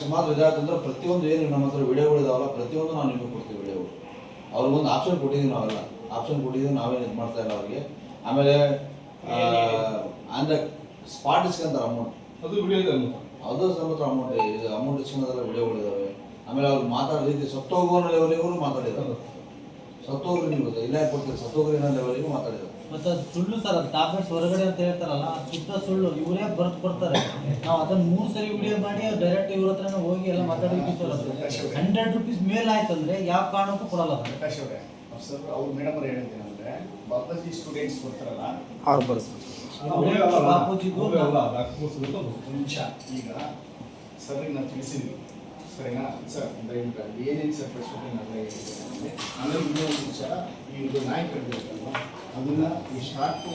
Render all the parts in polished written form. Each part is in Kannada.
ಅಕಸ್ಮಾತ್ ವಿದ್ಯಾರ್ಥಿ ಪ್ರತಿಯೊಂದು ಏನು ನಮ್ಮ ಹತ್ರ ವಿಡಿಯೋಗಳು ಇದಾವಲ್ಲ ಪ್ರತಿಯೊಂದು ನಾವು ನಿಮಗೆ ಕೊಡ್ತೀವಿ ವಿಡಿಯೋಗಳು. ಅವ್ರಿಗೊಂದು ಆಪ್ಷನ್ ಕೊಟ್ಟಿದ್ದೀವಿ, ನಾವೆಲ್ಲ ಆಪ್ಷನ್ ಕೊಟ್ಟಿದ್ದೀವಿ, ನಾವೇನು ಇದು ಮಾಡ್ತಾ ಇಲ್ಲ ಅವ್ರಿಗೆ. ಆಮೇಲೆ ಅಂದರೆ ಸ್ಪಾಟ್ ಇಸ್ಕೊಂತಾರೆ ಅಮೌಂಟ್, ಅದು ವಿಡಿಯೋ ಇದೆ, ಅದು ಸಮೇತ ಅಮೌಂಟ್ ಇಸ್ಕೊಂಡದೆಲ್ಲ ವಿಡಿಯೋಗಳಿದ್ದಾವೆ. ಆಮೇಲೆ ಅವ್ರು ಮಾತಾಡೋ ರೀತಿ ಸತ್ತೋಗುವ ಲೆವೆಲಿಗೂ ಮಾತಾಡಿದ್ದಾರೆ. ಸತ್ತೋಗ್ರಿ ನೀವು ಇಲ್ಲ ಕೊಡ್ತೀರಿ, ಸತ್ತೋಗ್ರಿ ಅನ್ನೋ ಲೆವೆಲಿಗೂ ಮಾತಾಡಿದ್ದಾರೆ. ಮತ್ತು ಅದು ಸುಳ್ಳು ಸರ್, ಅದು ಟ್ಯಾಬ್ಲೆಟ್ಸ್ ಹೊರಗಡೆ ಅಂತ ಹೇಳ್ತಾರಲ್ಲ, ಅದು ಶುದ್ಧ ಸುಳ್ಳು. ಇವರೇ ಬರೆದು ಕೊಡ್ತಾರೆ. ನಾವು ಅದನ್ನು 3 ಸರಿ ವಿಡಿಯೋ ಮಾಡಿ ಡೈರೆಕ್ಟ್ ಇವ್ರ ಹತ್ರನೇ ಹೋಗಿ ಎಲ್ಲ ಮಾತಾಡೋದಕ್ಕೆ ಸರ್. ಅದು 100 ರೂಪೀಸ್ ಮೇಲೆ ಆಯ್ತು ಅಂದರೆ ಯಾವ ಕಾರಣಕ್ಕೂ ಕೊಡಲ್ಲ ಪ್ರಕಾಶ್ ಅವರೇ. ಸರ್ ಅವ್ರು ಮೇಡಮ್ ಅವ್ರು ಹೇಳಿದ್ದೇನೆಂದರೆ ಬಾಪೂಜಿ ಸ್ಟೂಡೆಂಟ್ಸ್ ಬರ್ತಾರಲ್ಲ ಅವ್ರು ಬರುತ್ತೆ ಬಾಪೂಜಿಗೂ ನಿಮಿಷ. ಈಗ ಸರ್ ನಾವು ತಿಳಿಸಿದ್ವಿ ಸರಿನಾ ಸರ್, ದಯವಿಟ್ಟು ಏನೇನು ಸರ್ ಪರಿಸ್ಥಿತಿ ನಾವೆಲ್ಲ ಹೇಳಿದ್ದೇನೆ. ಆಮೇಲೆ ಇನ್ನೊಂದು ನಿಮಿಷ, ಇದು ನಾಯಿ ಕಟ್ಟಬೇಕಲ್ವ, ಅದನ್ನು ಈ ಸ್ಟಾರ್ಟು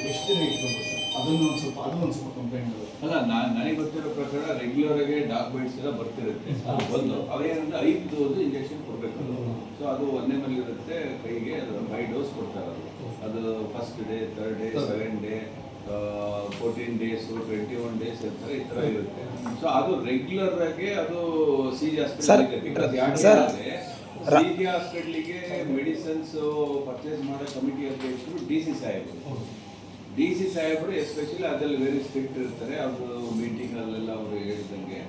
ಎಷ್ಟು ದಿನ ಇಟ್ಕೊಂಡು ಸರ್ ಅದನ್ನು ಒಂದು ಸ್ವಲ್ಪ ಕಂಪ್ಲೇಂಟ್ ಅಲ್ಲ. ನನಗೆ ಗೊತ್ತಿರೋ ಪ್ರಕಾರ ರೆಗ್ಯುಲರ್ ಆಗಿ ಡಾಕ್ಯುಮೆಂಟ್ಸ್ ಎಲ್ಲ ಬರ್ತಿರುತ್ತೆ. ಒಂದು ಅವ್ರೇನಂದ್ರೆ 5 ಡೋಸ್ ಇಂಜೆಕ್ಷನ್ ಕೊಡಬೇಕು. ಸೊ ಅದು ಒಂದೇ ಮೇಲೆ ಇರುತ್ತೆ ಕೈಗೆ, ಅದು 5 ಡೋಸ್ ಕೊಡ್ತಾರೆ. ಅದು first day, 3rd day, 7th day, 14 days, 21 days ಇರ್ತಾರೆ, ಈ ಥರ ಇರುತ್ತೆ. ಸೊ ಅದು ರೆಗ್ಯುಲರ್ ಆಗಿ ಅದು CG ಹಾಸ್ಪಿಟಲ್ CG ಹಾಸ್ಪಿಟ್ಲಿಗೆ ಮೆಡಿಸಿನ್ಸ್ ಪರ್ಚೇಸ್ ಮಾಡೋ ಕಮಿಟಿ ಅಧ್ಯಕ್ಷರು DC ಸಾಹೇಬರು ಎಸ್ಪೆಷಲಿ ಅದರಲ್ಲಿ ವೆರಿ ಸ್ಟ್ರಿಕ್ಟ್ ಇರ್ತಾರೆ. ಅವರು ಮೀಟಿಂಗಲ್ಲೆಲ್ಲ ಅವರು ಹೇಳಿದಂಗೆ